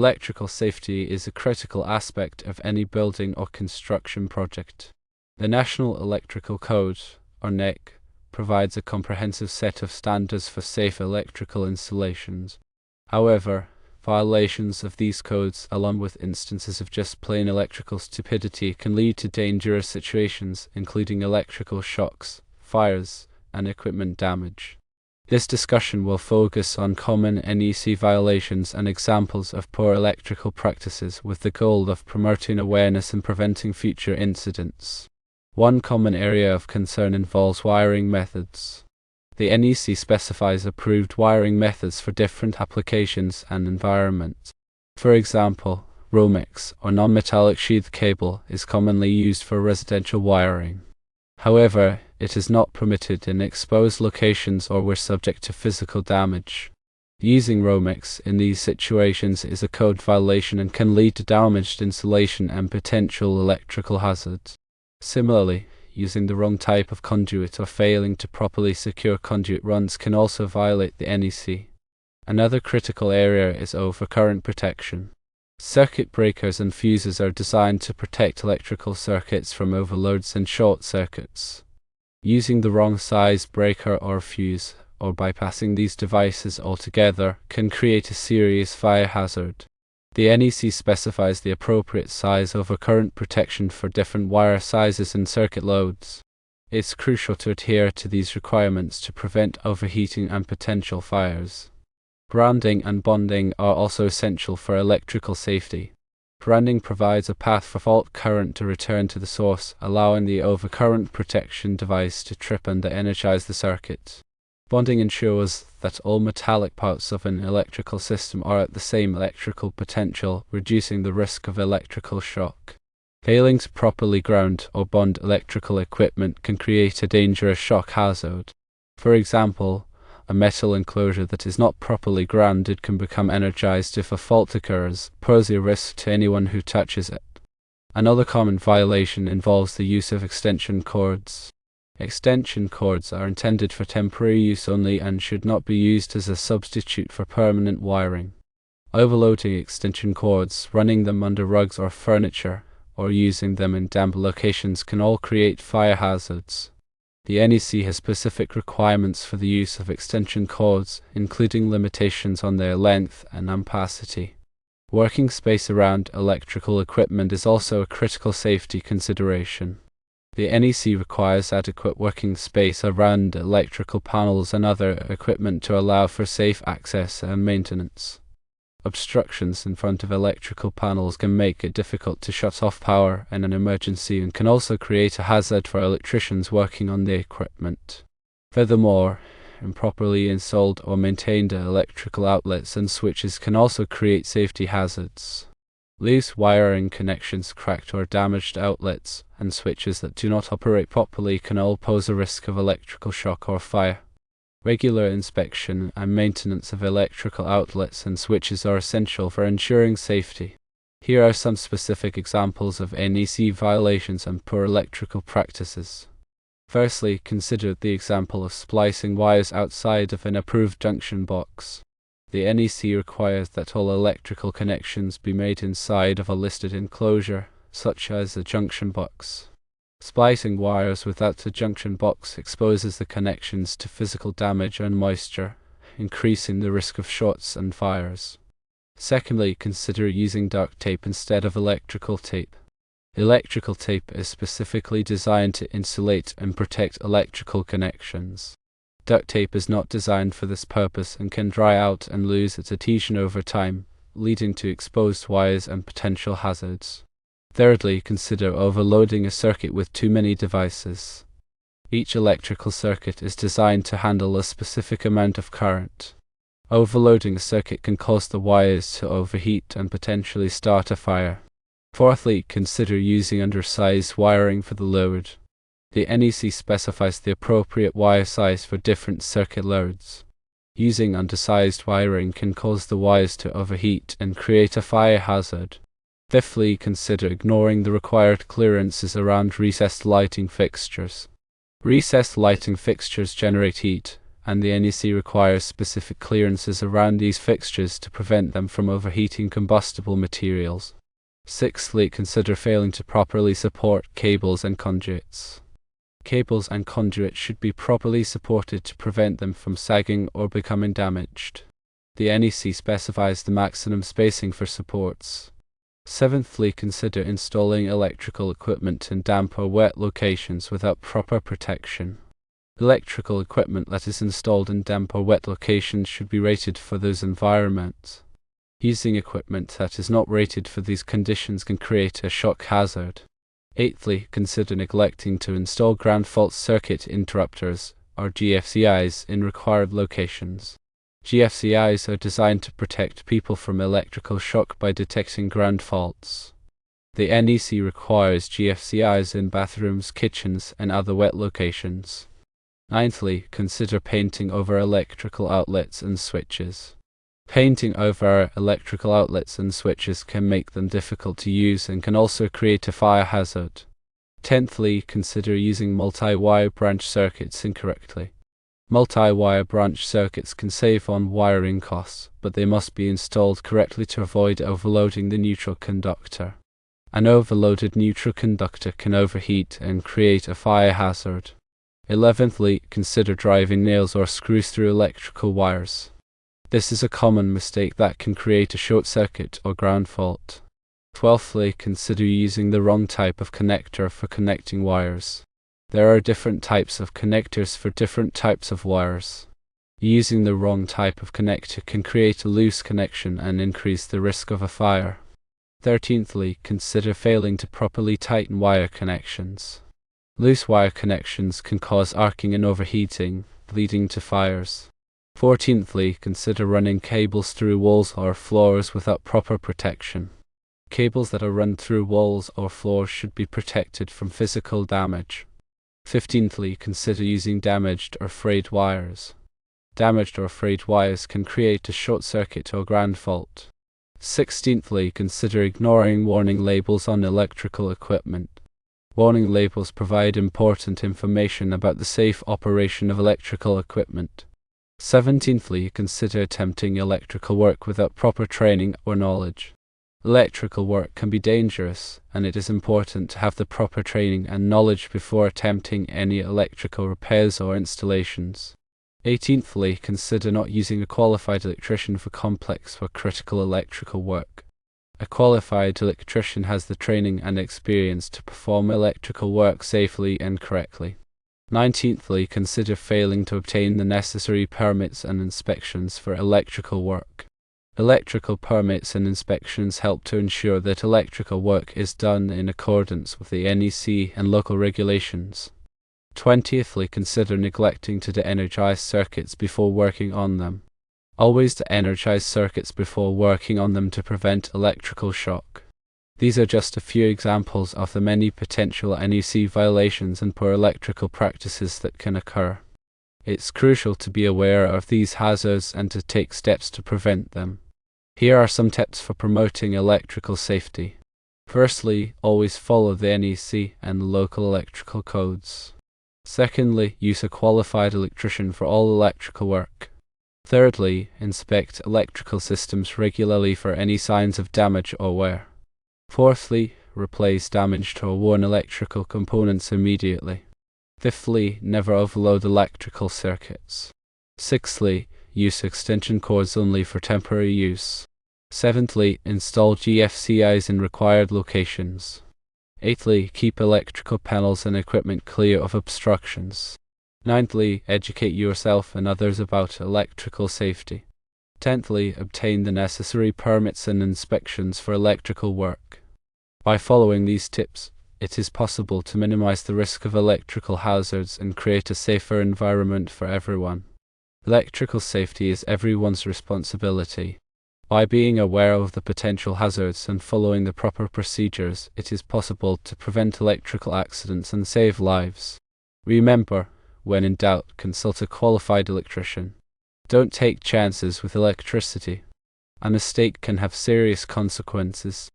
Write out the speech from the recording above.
Electrical safety is a critical aspect of any building or construction project. The National Electrical Code, or NEC, provides a comprehensive set of standards for safe electrical installations. However, violations of these codes, along with instances of just plain electrical stupidity, can lead to dangerous situations, including electrical shocks, fires, and equipment damage. This discussion will focus on common NEC violations and examples of poor electrical practices with the goal of promoting awareness and preventing future incidents. One common area of concern involves wiring methods. The NEC specifies approved wiring methods for different applications and environments. For example, Romex, or non-metallic sheath cable, is commonly used for residential wiring. However, it is not permitted in exposed locations or where subject to physical damage. Using Romex in these situations is a code violation and can lead to damaged insulation and potential electrical hazards. Similarly, using the wrong type of conduit or failing to properly secure conduit runs can also violate the NEC. Another critical area is overcurrent protection. Circuit breakers and fuses are designed to protect electrical circuits from overloads and short circuits. Using the wrong size breaker or fuse, or bypassing these devices altogether, can create a serious fire hazard. The NEC specifies the appropriate size overcurrent protection for different wire sizes and circuit loads. It's crucial to adhere to these requirements to prevent overheating and potential fires. Grounding and bonding are also essential for electrical safety. Grounding provides a path for fault current to return to the source, allowing the overcurrent protection device to trip and energize the circuit. Bonding ensures that all metallic parts of an electrical system are at the same electrical potential, reducing the risk of electrical shock. Failing to properly ground or bond electrical equipment can create a dangerous shock hazard. For example, a metal enclosure that is not properly grounded can become energized if a fault occurs, posing a risk to anyone who touches it. Another common violation involves the use of extension cords. Extension cords are intended for temporary use only and should not be used as a substitute for permanent wiring. Overloading extension cords, running them under rugs or furniture, or using them in damp locations can all create fire hazards. The NEC has specific requirements for the use of extension cords, including limitations on their length and ampacity. Working space around electrical equipment is also a critical safety consideration. The NEC requires adequate working space around electrical panels and other equipment to allow for safe access and maintenance. Obstructions in front of electrical panels can make it difficult to shut off power in an emergency and can also create a hazard for electricians working on the equipment. Furthermore, improperly installed or maintained electrical outlets and switches can also create safety hazards. Loose wiring connections, cracked or damaged outlets, and switches that do not operate properly can all pose a risk of electrical shock or fire. Regular inspection and maintenance of electrical outlets and switches are essential for ensuring safety. Here are some specific examples of NEC violations and poor electrical practices. Firstly, consider the example of splicing wires outside of an approved junction box. The NEC requires that all electrical connections be made inside of a listed enclosure, such as a junction box. Splicing wires without a junction box exposes the connections to physical damage and moisture, increasing the risk of shorts and fires. Secondly, consider using duct tape instead of electrical tape. Electrical tape is specifically designed to insulate and protect electrical connections. Duct tape is not designed for this purpose and can dry out and lose its adhesion over time, leading to exposed wires and potential hazards. Thirdly, consider overloading a circuit with too many devices. Each electrical circuit is designed to handle a specific amount of current. Overloading a circuit can cause the wires to overheat and potentially start a fire. Fourthly, consider using undersized wiring for the load. The NEC specifies the appropriate wire size for different circuit loads. Using undersized wiring can cause the wires to overheat and create a fire hazard. Fifthly, consider ignoring the required clearances around recessed lighting fixtures. Recessed lighting fixtures generate heat, and the NEC requires specific clearances around these fixtures to prevent them from overheating combustible materials. Sixthly, consider failing to properly support cables and conduits. Cables and conduits should be properly supported to prevent them from sagging or becoming damaged. The NEC specifies the maximum spacing for supports. Seventhly, consider installing electrical equipment in damp or wet locations without proper protection. Electrical equipment that is installed in damp or wet locations should be rated for those environments. Using equipment that is not rated for these conditions can create a shock hazard. Eighthly, consider neglecting to install ground fault circuit interrupters, or GFCIs, in required locations. GFCIs are designed to protect people from electrical shock by detecting ground faults. The NEC requires GFCIs in bathrooms, kitchens, and other wet locations. Ninthly, consider painting over electrical outlets and switches. Painting over electrical outlets and switches can make them difficult to use and can also create a fire hazard. Tenthly, consider using multi-wire branch circuits incorrectly. Multi-wire branch circuits can save on wiring costs, but they must be installed correctly to avoid overloading the neutral conductor. An overloaded neutral conductor can overheat and create a fire hazard. 11thly, consider driving nails or screws through electrical wires. This is a common mistake that can create a short circuit or ground fault. 12thly, consider using the wrong type of connector for connecting wires. There are different types of connectors for different types of wires. Using the wrong type of connector can create a loose connection and increase the risk of a fire. 13thly, consider failing to properly tighten wire connections. Loose wire connections can cause arcing and overheating, leading to fires. 14thly, consider running cables through walls or floors without proper protection. Cables that are run through walls or floors should be protected from physical damage. 15thly, consider using damaged or frayed wires. Damaged or frayed wires can create a short circuit or ground fault. 16thly, consider ignoring warning labels on electrical equipment. Warning labels provide important information about the safe operation of electrical equipment. 17thly, consider attempting electrical work without proper training or knowledge. Electrical work can be dangerous, and it is important to have the proper training and knowledge before attempting any electrical repairs or installations. 18thly, consider not using a qualified electrician for complex or critical electrical work. A qualified electrician has the training and experience to perform electrical work safely and correctly. 19thly, consider failing to obtain the necessary permits and inspections for electrical work. Electrical permits and inspections help to ensure that electrical work is done in accordance with the NEC and local regulations. 20thly, consider neglecting to de-energize circuits before working on them. Always de-energize circuits before working on them to prevent electrical shock. These are just a few examples of the many potential NEC violations and poor electrical practices that can occur. It's crucial to be aware of these hazards and to take steps to prevent them. Here are some tips for promoting electrical safety. Firstly, always follow the NEC and local electrical codes. Secondly, use a qualified electrician for all electrical work. Thirdly, inspect electrical systems regularly for any signs of damage or wear. Fourthly, replace damaged or worn electrical components immediately. Fifthly, never overload electrical circuits. Sixthly, use extension cords only for temporary use. Seventhly, install GFCIs in required locations. Eighthly, keep electrical panels and equipment clear of obstructions. Ninthly, educate yourself and others about electrical safety. Tenthly, obtain the necessary permits and inspections for electrical work. By following these tips, it is possible to minimize the risk of electrical hazards and create a safer environment for everyone. Electrical safety is everyone's responsibility. By being aware of the potential hazards and following the proper procedures, it is possible to prevent electrical accidents and save lives. Remember, when in doubt, consult a qualified electrician. Don't take chances with electricity. A mistake can have serious consequences.